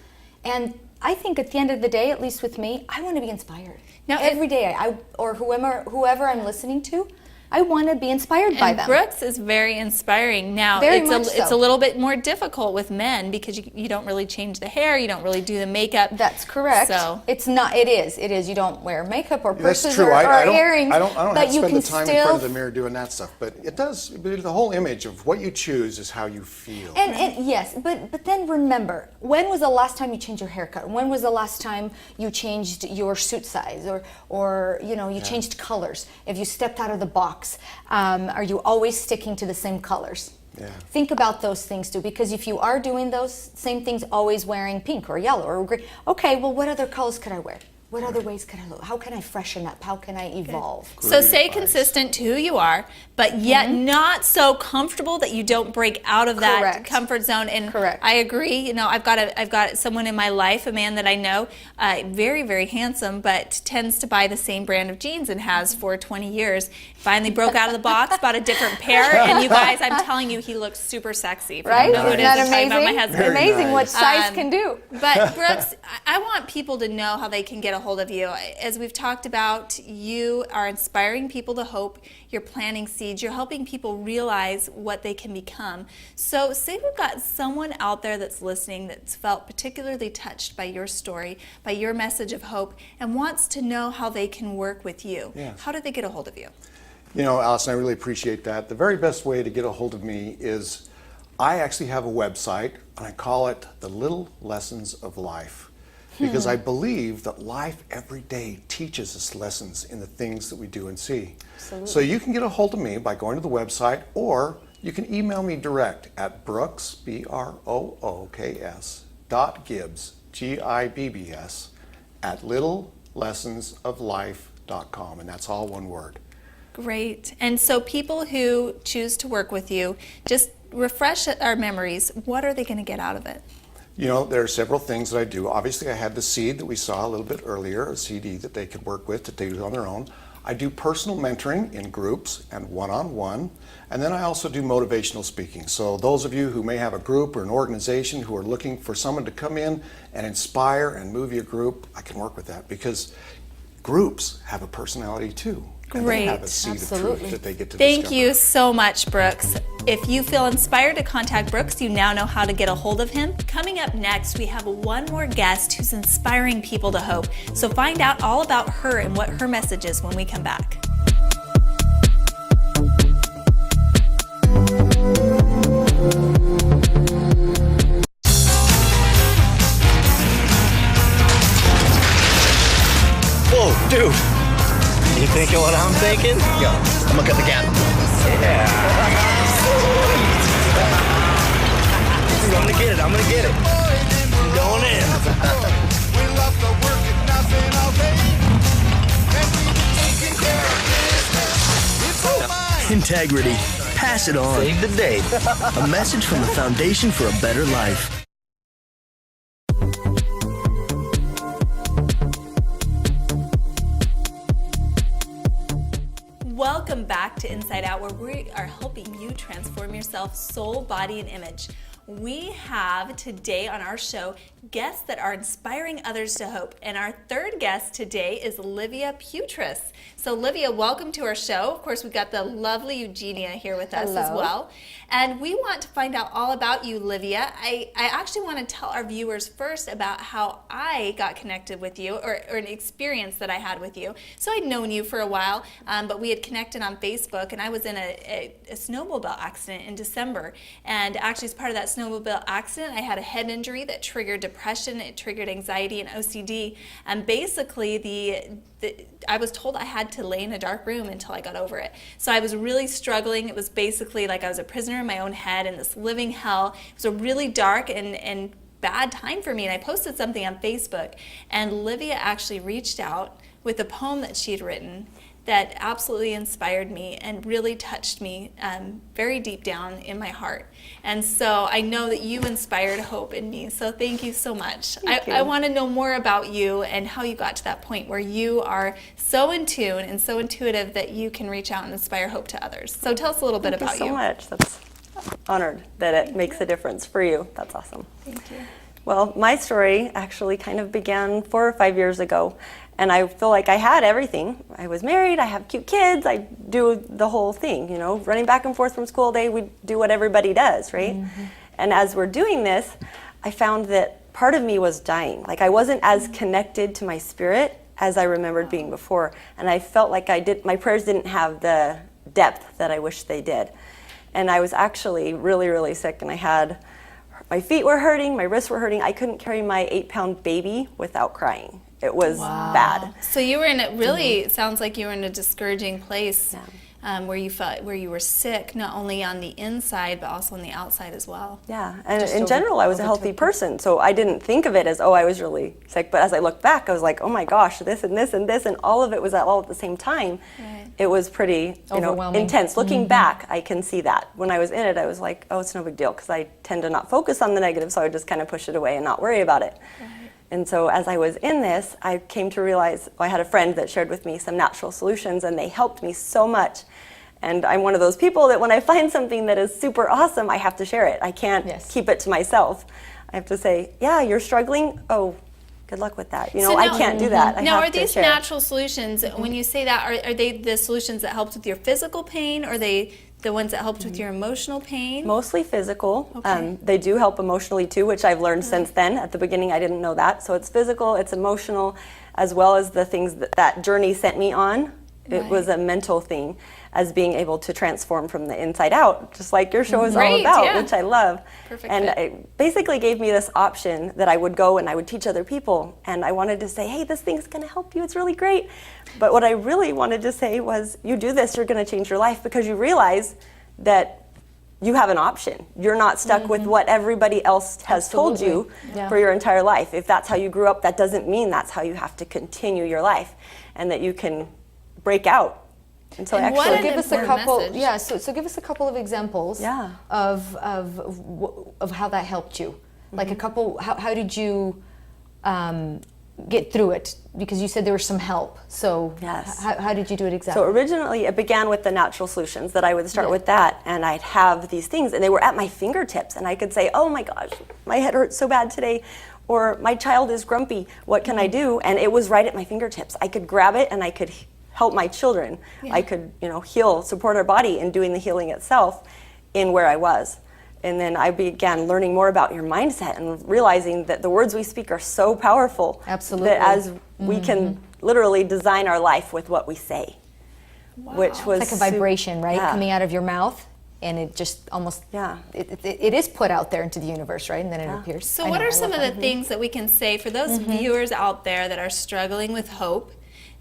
and I think at the end of the day, at least with me, I want to be inspired. Now, every day, or whoever I'm listening to, I want to be inspired by them. Brooks is very inspiring. Now, it's a little bit more difficult with men because you don't really change the hair, you don't really do the makeup. That's correct. So it's not. It is. You don't wear makeup or purses That's true. or I earrings. don't have but to you spend can the time in front of the mirror doing that stuff. But it does. The whole image of what you choose is how you feel. And yes, but then remember, when was the last time you changed your haircut? When was the last time you changed your suit size, or you changed colors? If you stepped out of the box. Are you always sticking to the same colors? Yeah. Think about those things too, because if you are doing those same things, always wearing pink or yellow or green, okay, well, what other colors could I wear? What other ways can I look? How can I freshen up? How can I evolve? So stay consistent to who you are, but yet not so comfortable that you don't break out of that comfort zone. And I agree. I've got someone in my life, a man that I know, very, very handsome, but tends to buy the same brand of jeans and has for 20 years. Finally broke out of the box, bought a different pair, and you guys, I'm telling you, he looks super sexy. Right? Isn't that amazing? Amazing what size can do. But Brooks, I want people to know how they can get a hold of you. As we've talked about, you are inspiring people to hope, you're planting seeds, you're helping people realize what they can become. So say we've got someone out there that's listening that's felt particularly touched by your story, by your message of hope, and wants to know how they can work with you. Yes. How do they get a hold of you? Allison, I really appreciate that. The very best way to get a hold of me is I actually have a website, and I call it The Little Lessons of Life. Because I believe that life every day teaches us lessons in the things that we do and see. Absolutely. So you can get a hold of me by going to the website, or you can email me direct at Brooks, BROOKS, .Gibbs, GIBBS, at littlelessonsoflife.com, and that's all one word. Great. And so people who choose to work with you, just refresh our memories. What are they going to get out of it? There are several things that I do. Obviously, I had the seed that we saw a little bit earlier, a CD that they could work with to do on their own. I do personal mentoring in groups and one-on-one. And then I also do motivational speaking. So those of you who may have a group or an organization who are looking for someone to come in and inspire and move your group, I can work with that because groups have a personality too. And Great. they have a seed of truth that they get to Thank discover. you so much, Brooks. If you feel inspired to contact Brooks, you now know how to get a hold of him. Coming up next, we have one more guest who's inspiring people to hope. So find out all about her and what her message is when we come back. Whoa, dude. You thinking what I'm thinking? Yo, I'm gonna cut the gap. Yeah. Dude, I'm gonna get it. I'm going in. Integrity. Pass it on. Save the date. A message from the Foundation for a Better Life. Welcome back to Inside Out, where we are helping you transform yourself, soul, body, and image. We have today on our show guests that are inspiring others to hope. And our third guest today is Livia Putris. So Livia, welcome to our show. Of course, we've got the lovely Eugenia here with us as well. And we want to find out all about you, Livia. I actually want to tell our viewers first about how I got connected with you, or an experience that I had with you. So I'd known you for a while, but we had connected on Facebook, and I was in a snowmobile accident in December. And actually, as part of that snowmobile accident, I had a head injury that triggered depression, it triggered anxiety and OCD, and basically I was told I had to lay in a dark room until I got over it. So I was really struggling. It was basically like I was a prisoner in my own head in this living hell. It was a really dark and bad time for me, and I posted something on Facebook, and Livia actually reached out with a poem that she had written that absolutely inspired me and really touched me very deep down in my heart. And so I know that you inspired hope in me, so thank you so much. I want to know more about you and how you got to that point where you are so in tune and so intuitive that you can reach out and inspire hope to others. So tell us a little bit about you. Thank you so much. That's honored that it makes a difference for you. That's awesome. Thank you. Well, my story actually kind of began 4 or 5 years ago. And I feel like I had everything. I was married, I have cute kids, I do the whole thing, you know, running back and forth from school all day, we do what everybody does, right? Mm-hmm. And as we're doing this, I found that part of me was dying. Like I wasn't as connected to my spirit as I remembered being before. And I felt like my prayers didn't have the depth that I wish they did. And I was actually really, really sick, and my feet were hurting, my wrists were hurting. I couldn't carry my 8-pound baby without crying. It was bad. So you were in a really, it sounds like you were in a discouraging place where you were sick, not only on the inside, but also on the outside as well. Yeah, and in general, I was a healthy person, so I didn't think of it as, I was really sick. But as I look back, I was like, oh my gosh, this and this and this, and all of it was all at the same time. Right. It was pretty, intense. Looking back, I can see that. When I was in it, I was like, it's no big deal, because I tend to not focus on the negative, so I would just kind of push it away and not worry about it. Right. And so as I was in this, I came to realize, I had a friend that shared with me some natural solutions, and they helped me so much. And I'm one of those people that when I find something that is super awesome, I have to share it. I can't keep it to myself. I have to say, you're struggling? Oh, good luck with that. I can't do that. Now, are these natural solutions, when you say that, are they the solutions that helped with your physical pain, or are they the ones that helped with your emotional pain? Mostly physical. Okay. They do help emotionally too, which I've learned since then. At the beginning, I didn't know that. So it's physical, it's emotional, as well as the things that journey sent me on. It was a mental thing, as being able to transform from the inside out, just like your show is all about, which I love. Perfect. And it basically gave me this option that I would go and I would teach other people. And I wanted to say, hey, this thing's going to help you. It's really great. But what I really wanted to say was, you do this, you're going to change your life, because you realize that you have an option. You're not stuck with what everybody else has told you for your entire life. If that's how you grew up, that doesn't mean that's how you have to continue your life, and that you can break out. And so actually give us a couple. Message. Yeah. So give us a couple of examples. Of how that helped you. Like a couple. How did you get through it? Because you said there was some help. So how did you do it exactly? So originally it began with the natural solutions, that I would start with that, and I'd have these things, and they were at my fingertips, and I could say, oh my gosh, my head hurts so bad today, or my child is grumpy, what can I do? And it was right at my fingertips. I could grab it and I could help my children. I could, heal, support our body in doing the healing itself in where I was. And then I began learning more about your mindset and realizing that the words we speak are so powerful. Absolutely. That as we can literally design our life with what we say. Wow. Which was it's like a vibration, right? Coming out of your mouth. And it just almost, it is put out there into the universe, right? And then it appears. So what are some of the things that we can say for those viewers out there that are struggling with hope,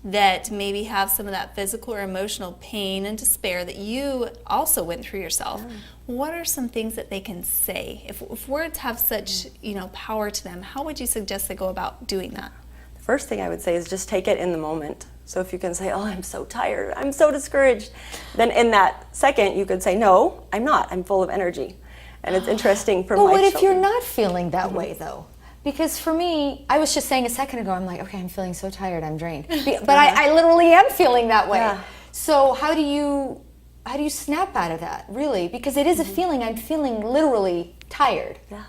that maybe have some of that physical or emotional pain and despair that you also went through yourself? What are some things that they can say? If words have such power to them, how would you suggest they go about doing that? The first thing I would say is just take it in the moment. So if you can say, I'm so tired, I'm so discouraged, then in that second you could say, no, I'm not, I'm full of energy. And it's interesting for my children. But what if you're not feeling that way though? Because for me, I was just saying a second ago, I'm like, okay, I'm feeling so tired, I'm drained. But I literally am feeling that way. Yeah. So how do you snap out of that, really? Because it is a feeling. I'm feeling literally tired. Yeah.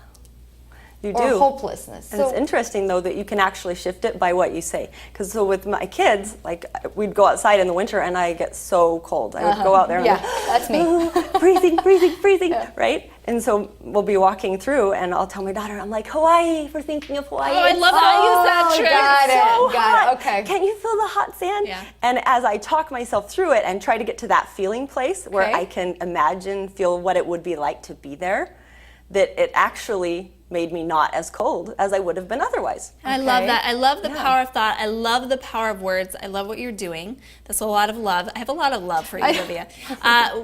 You Or do. hopelessness. And it's interesting though that you can actually shift it by what you say. Because so with my kids, like we'd go outside in the winter and I get so cold. I would go out there and that's me. freezing, right? And so we'll be walking through and I'll tell my daughter, I'm like, Hawaii, we're thinking of Hawaii. Oh, I love how you use that trick. Got it. Okay. Can't you feel the hot sand? Yeah. And as I talk myself through it and try to get to that feeling place where I can imagine, feel what it would be like to be there, that it actually made me not as cold as I would have been otherwise. I love that. I love the power of thought. I love the power of words. I love what you're doing. That's a lot of love. I have a lot of love for you, Olivia.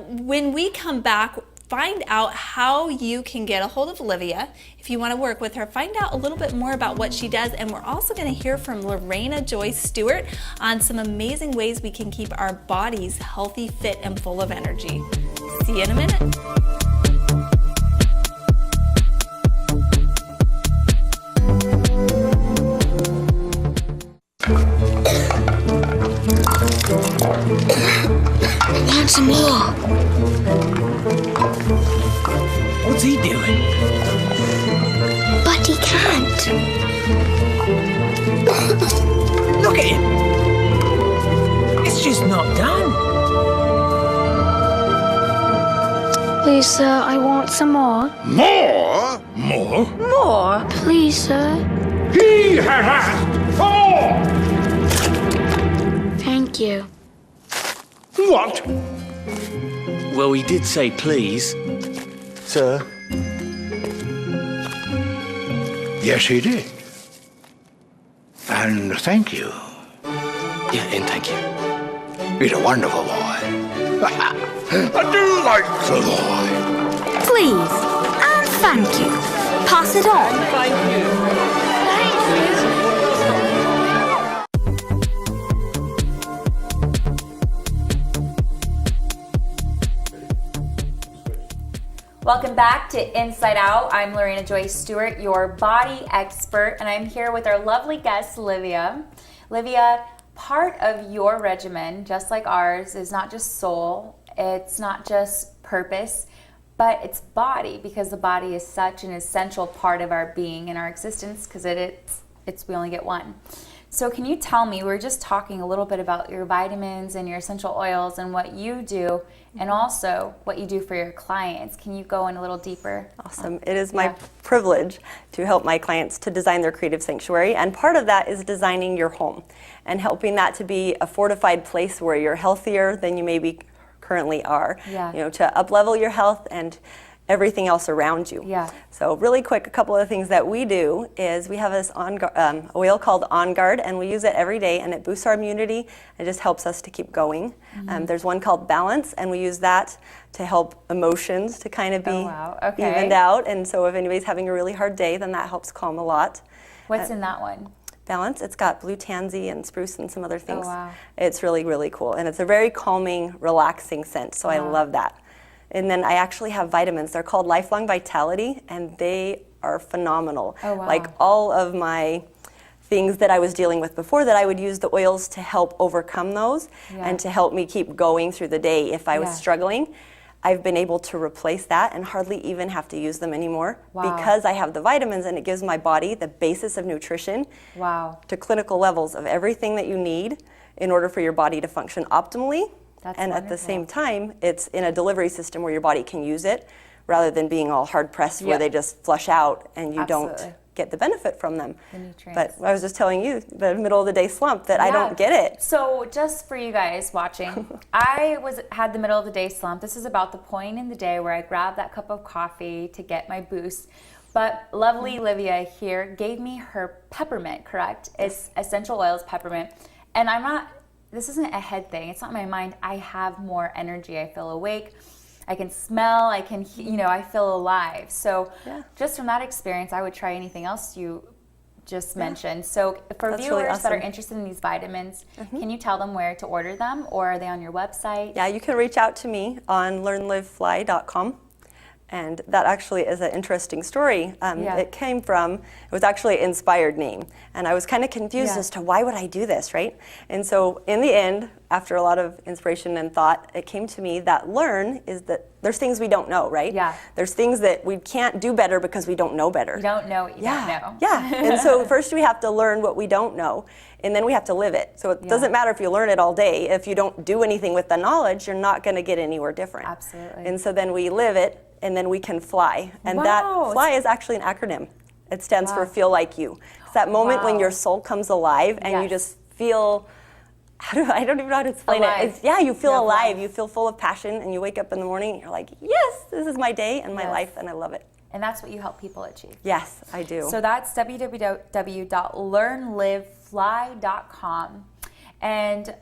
When we come back, find out how you can get a hold of Olivia. If you want to work with her, find out a little bit more about what she does. And we're also going to hear from Lorena Joy Stewart on some amazing ways we can keep our bodies healthy, fit, and full of energy. See you in a minute. Want some more? What's he doing? But he can't. Look at him. It's just not done. Please, sir, I want some more. More? More? More? Please, sir. He has asked for! Thank you. What? Well, he did say please. Sir? Yes, he did. And thank you. Yeah, and thank you. He's a wonderful boy. I do like the boy. Please. And thank you. Pass it on. Thank you. Welcome back to Inside Out. I'm Lorena Joy Stewart, your body expert, and I'm here with our lovely guest, Livia. Livia, part of your regimen, just like ours, is not just soul, it's not just purpose, but it's body, because the body is such an essential part of our being and our existence, because we only get one. So can you tell me, we were just talking a little bit about your vitamins and your essential oils and what you do, and also what you do for your clients. Can you go in a little deeper? Awesome. It is my privilege to help my clients to design their creative sanctuary, and part of that is designing your home and helping that to be a fortified place where you're healthier than you maybe currently are. Yeah. You know, to up-level your health and everything else around you. Yeah. So really quick, a couple of things that we do is we have this oil called On Guard, and we use it every day, and it boosts our immunity. It just helps us to keep going. There's one called Balance, and we use that to help emotions to kind of be evened out. And so if anybody's having a really hard day, then that helps calm a lot. What's in that one? Balance. It's got blue tansy and spruce and some other things. Oh, wow. It's really, really cool. And it's a very calming, relaxing scent, so I love that. And then I actually have vitamins. They're called Lifelong Vitality, and they are phenomenal. Oh, wow. Like all of my things that I was dealing with before, that I would use the oils to help overcome those and to help me keep going through the day if I was struggling. I've been able to replace that and hardly even have to use them anymore because I have the vitamins, and it gives my body the basis of nutrition to clinical levels of everything that you need in order for your body to function optimally. And at the same time, it's in a delivery system where your body can use it rather than being all hard pressed where they just flush out and you don't get the benefit from them. The nutrients. But I was just telling you, the middle of the day slump, that I don't get it. So just for you guys watching, I had the middle of the day slump. This is about the point in the day where I grabbed that cup of coffee to get my boost. But lovely Livia here gave me her peppermint, correct? It's essential oils, peppermint. And this isn't a head thing. It's not my mind. I have more energy. I feel awake. I can smell. I feel alive. So just from that experience, I would try anything else you just mentioned. So for That's viewers really awesome. that are interested in these vitamins, can you tell them where to order them, or are they on your website? Yeah, you can reach out to me on learnlivefly.com. And that actually is an interesting story. Yeah. It was actually an inspired name. And I was kind of confused as to why would I do this, right? And so in the end, after a lot of inspiration and thought, it came to me that learn is that there's things we don't know, right? Yeah. There's things that we can't do better because we don't know better. You don't know what you don't know. Yeah. And so first we have to learn what we don't know, and then we have to live it. So it doesn't matter if you learn it all day. If you don't do anything with the knowledge, you're not going to get anywhere different. Absolutely. And so then we live it, and then we can fly. And that fly is actually an acronym. It stands for Feel Like You. It's that moment when your soul comes alive and you just feel, I don't even know how to explain it. You feel alive. You feel full of passion, and you wake up in the morning and you're like, yes, this is my day and my life, and I love it. And that's what you help people achieve. Yes, I do. So that's www.learnlivefly.com. And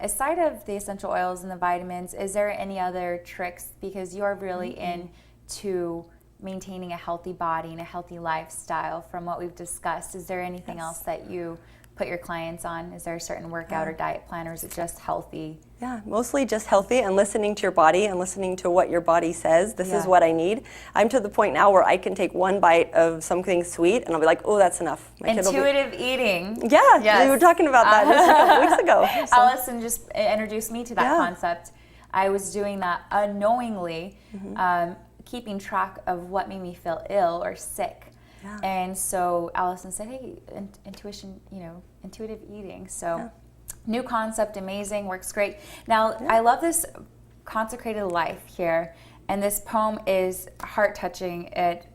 aside of the essential oils and the vitamins, is there any other tricks? Because you're really into maintaining a healthy body and a healthy lifestyle from what we've discussed. Is there anything else that you put your clients on? Is there a certain workout or diet plan, or is it just healthy? Yeah, mostly just healthy and listening to your body and listening to what your body says. This is what I need. I'm to the point now where I can take one bite of something sweet and I'll be like, oh, that's enough. My kid will be- Intuitive eating. Yeah, we were talking about that just a couple weeks ago. So. Allison just introduced me to that concept. I was doing that unknowingly, keeping track of what made me feel ill or sick. Yeah. And so Allison said, hey, intuitive eating. So new concept, amazing, works great. Now, I love this consecrated life here. And this poem is heart-touching. It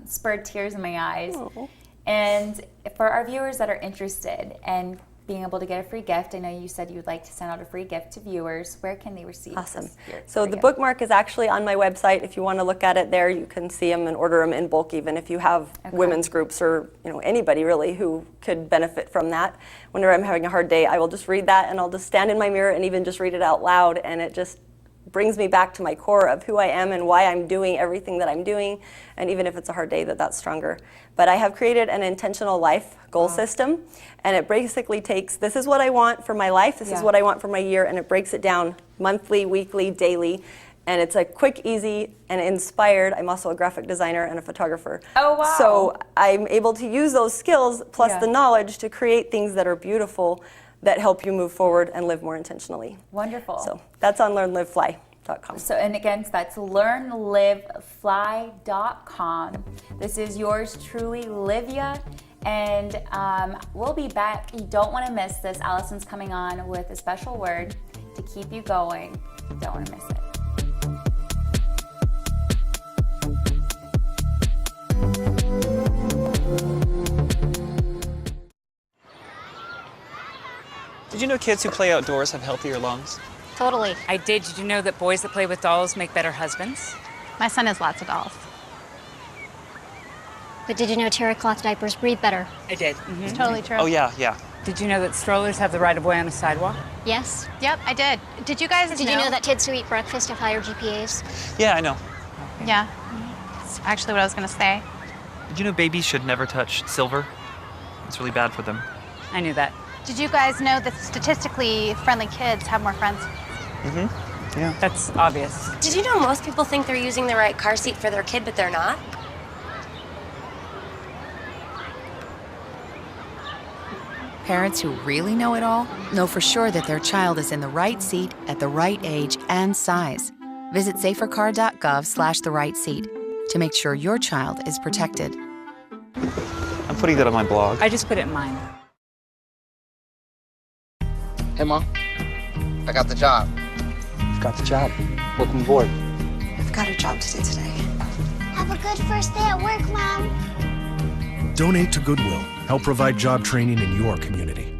spurred tears in my eyes. Oh. And for our viewers that are interested and being able to get a free gift, I know you said you would like to send out a free gift to viewers. Where can they receive this? So the bookmark is actually on my website. If you want to look at it there, you can see them and order them in bulk, even if you have women's groups or anybody really who could benefit from that. Whenever I'm having a hard day, I will just read that, and I'll just stand in my mirror and even just read it out loud, and it just brings me back to my core of who I am and why I'm doing everything that I'm doing, and even if it's a hard day, that's stronger. But I have created an intentional life goal system, and it basically takes, this is what I want for my life, this is what I want for my year, and it breaks it down monthly, weekly, daily, and it's a quick, easy, and inspired. I'm also a graphic designer and a photographer. Oh, wow. So I'm able to use those skills plus the knowledge to create things that are beautiful that help you move forward and live more intentionally. Wonderful. So that's on learnlivefly.com. So, and again, that's learnlivefly.com. This is yours truly, Livia, and we'll be back. You don't want to miss this. Allison's coming on with a special word to keep you going. You don't want to miss it. Did you know kids who play outdoors have healthier lungs? Totally. I did. Did you know that boys that play with dolls make better husbands? My son has lots of dolls. But did you know terry cloth diapers breathe better? I did. It's totally true. Oh, yeah. Did you know that strollers have the right of way on a sidewalk? Yes. Yep, I did. Did you guys Did you know that kids who eat breakfast have higher GPAs? Yeah, I know. Yeah. That's actually what I was going to say. Did you know babies should never touch silver? It's really bad for them. I knew that. Did you guys know that statistically friendly kids have more friends? Mm-hmm. Yeah. That's obvious. Did you know most people think they're using the right car seat for their kid, but they're not? Parents who really know it all know for sure that their child is in the right seat at the right age and size. Visit safercar.gov/the-right-seat to make sure your child is protected. I'm putting that on my blog. I just put it in mine. Hey, Mom. I got the job. You've got the job. Welcome aboard. I've got a job to do today. Have a good first day at work, Mom. Donate to Goodwill. Help provide job training in your community.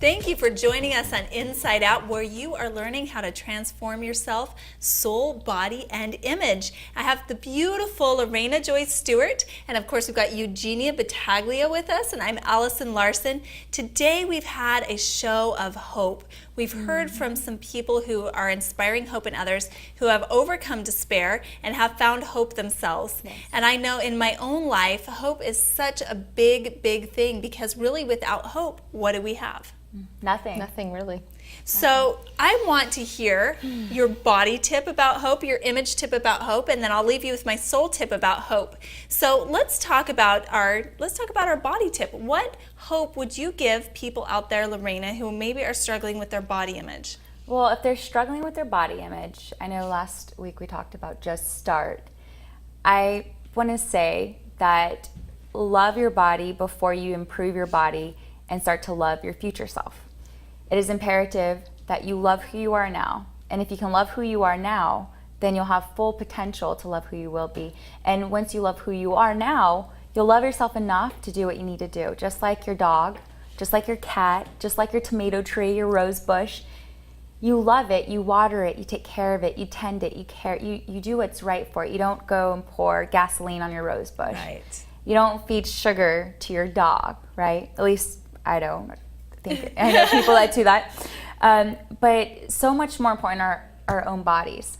Thank you for joining us on Inside Out, where you are learning how to transform yourself, soul, body, and image. I have the beautiful Lorena Joy Stewart, and of course we've got Eugenia Battaglia with us, and I'm Allison Larson. Today we've had a show of hope. We've heard from some people who are inspiring hope in others, who have overcome despair and have found hope themselves. Yes. And I know in my own life, hope is such a big, big thing, because really without hope, what do we have? Nothing. Nothing really. So I want to hear your body tip about hope, your image tip about hope, and then I'll leave you with my soul tip about hope. So let's talk about our body tip. What hope would you give people out there, Lorena, who maybe are struggling with their body image? Well, if they're struggling with their body image, I know last week we talked about just start. I want to say that love your body before you improve your body and start to love your future self. It is imperative that you love who you are now. And if you can love who you are now, then you'll have full potential to love who you will be. And once you love who you are now, you'll love yourself enough to do what you need to do. Just like your dog, just like your cat, just like your tomato tree, your rose bush. You love it, you water it, you take care of it, you tend it, you do what's right for it. You don't go and pour gasoline on your rose bush. Right. You don't feed sugar to your dog, right? At least I don't think I know people that do that. But so much more important are our own bodies.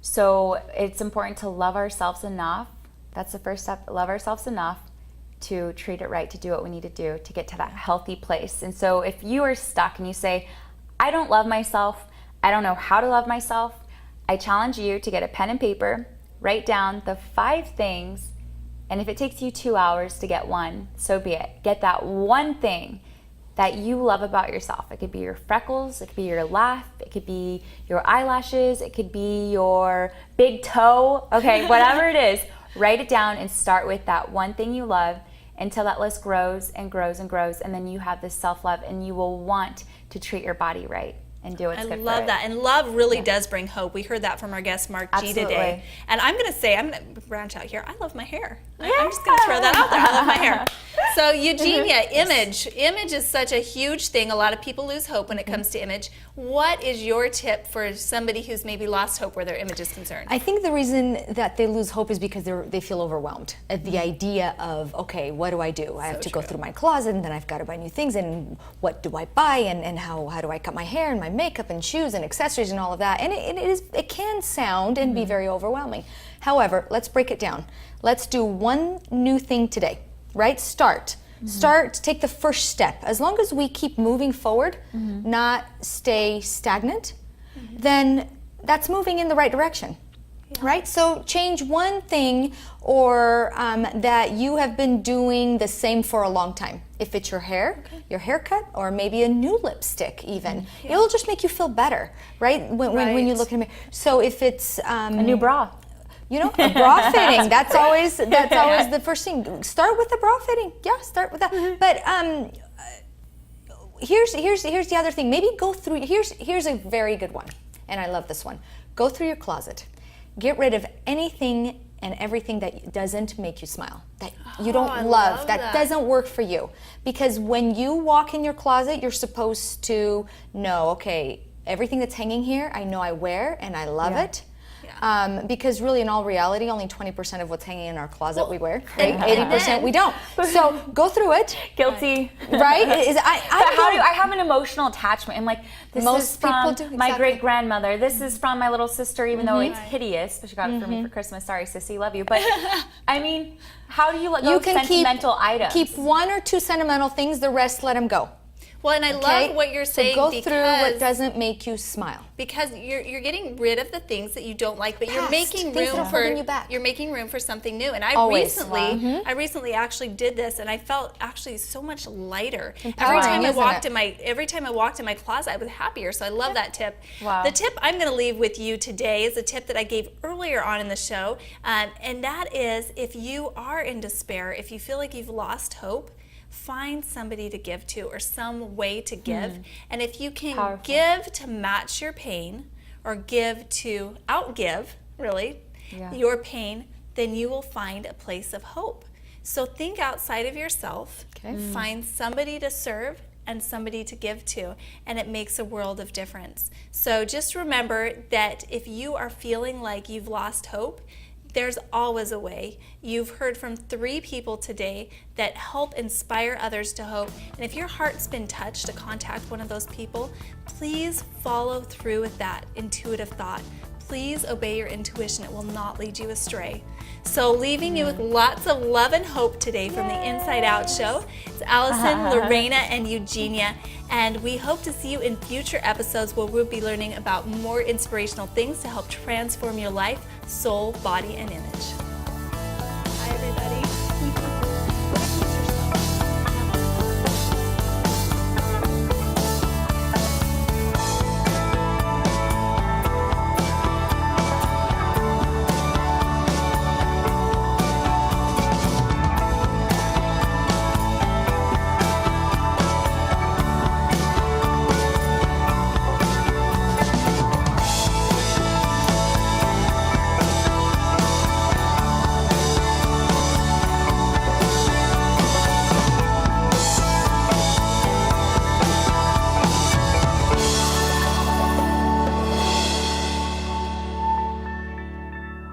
So it's important to love ourselves enough. That's the first step. Love ourselves enough to treat it right, to do what we need to do to get to that healthy place. And so if you are stuck and you say, I don't love myself, I don't know how to love myself, I challenge you to get a pen and paper, write down the 5 things. And if it takes you 2 hours to get one, so be it. Get that one thing that you love about yourself. It could be your freckles, it could be your laugh, it could be your eyelashes, it could be your big toe, okay, whatever it is, write it down and start with that one thing you love until that list grows and grows and grows, and then you have this self-love and you will want to treat your body right and do what's good for it. I love that. And love really does bring hope. We heard that from our guest, Mark G, today. And I'm going to branch out here. I love my hair. Yeah. I'm just going to throw that out there. I love my hair. So Eugenia, image. Image is such a huge thing. A lot of people lose hope when it comes to image. What is your tip for somebody who's maybe lost hope where their image is concerned? I think the reason that they lose hope is because they feel overwhelmed at the idea of, okay, what do? I have to go through my closet, and then I've got to buy new things, and what do I buy, and how do I cut my hair and my makeup and shoes and accessories and all of that. And it can sound and be very overwhelming. However, let's break it down. Let's do one new thing today, right? Start, take the first step. As long as we keep moving forward, not stay stagnant, then that's moving in the right direction, right? So change one thing or that you have been doing the same for a long time. If it's your hair, your haircut, or maybe a new lipstick even, it'll just make you feel better, right? When you look in the mirror. So if it's a new bra. You know, a bra fitting, that's always the first thing. Start with the bra fitting. Yeah, start with that. But here's the other thing. Maybe go through, here's a very good one, and I love this one. Go through your closet. Get rid of anything and everything that doesn't make you smile, that you don't love, that doesn't work for you. Because when you walk in your closet, you're supposed to know, okay, everything that's hanging here, I know I wear and I love it. Because really, in all reality, only 20% of what's hanging in our closet we wear. Right? 80% we don't. So go through it. Guilty. Right? I have an emotional attachment. I'm like, this is from my great-grandmother. This is from my little sister, even though it's hideous. But she got it for me for Christmas. Sorry, sissy, love you. But I mean, how do you let go of sentimental items? Keep 1 or 2 sentimental things, the rest let them go. Well, and I love what you're saying. So go through what doesn't make you smile. Because you're getting rid of the things that you don't like, but you're making room for something new. And I recently actually did this, and I felt actually so much lighter. Every time I walked in my closet, I was happier. So I love that tip. Wow. The tip I'm going to leave with you today is a tip that I gave earlier on in the show, and that is, if you are in despair, if you feel like you've lost hope, find somebody to give to or some way to give. And if you can give to match your pain or give to outgive, really, your pain, then you will find a place of hope. So think outside of yourself, find somebody to serve, and somebody to give to, and it makes a world of difference. So just remember that if you are feeling like you've lost hope, there's always a way. You've heard from 3 people today that help inspire others to hope. And if your heart's been touched to contact one of those people, please follow through with that intuitive thought. Please obey your intuition. It will not lead you astray. So leaving you with lots of love and hope today from the Inside Out Show. It's Allison, Lorena, and Eugenia. And we hope to see you in future episodes where we'll be learning about more inspirational things to help transform your life, soul, body, and image.